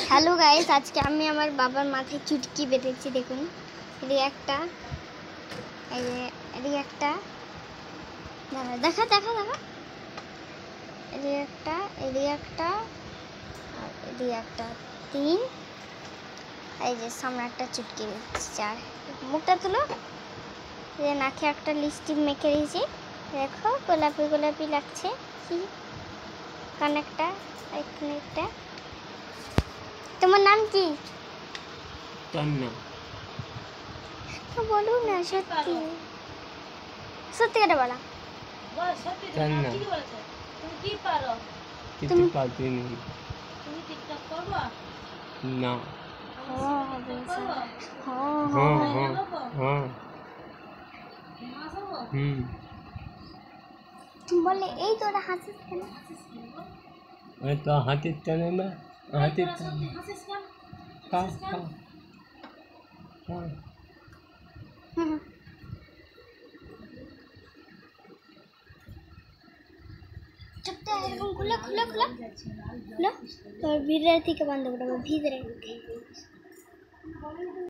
Hello guys, আজকে আমি আমার বাবার মাথায় চুটকি বেঁধেছি। দেখুন, এদিকে একটা, এই যে এদিকে একটা, দেখা দেখা দেখা, এদিকে একটা, এদিকে একটা, আর এদিকে একটা, তিন। এই যে সামনে একটা চুটকি বেঁধেছি, চার। মুখটা তুলো। এই যে নাকে একটা লিপস্টিক মেখে দিয়েছি, দেখো গোলাপি গোলাপি লাগছে। কি কানে একটা, এখানে একটা। তোমার নাম কি? তন্না। বলুন না, সত্যি সত্যি করে বলা। তন্না তুমি কি পারো? কিছু পারবি না। তুমি টিকটক করবা? না। হ্যাঁ হবে স্যার। হ্যাঁ হ্যাঁ হ্যাঁ। হ্যাঁ হ্যাঁ। মাছ হবো? হুম। তুমি বললে এই তোরা হাসিস কেন? আমি তো হাতির টানে না, হাতির টানে। হাসিস কেন? খা খা খা। হুম। চুপটা এরকম খুলে খুলে খুলে খুলে তোর ভিতরে থেকে বন্ধ করবো, ভিতরে।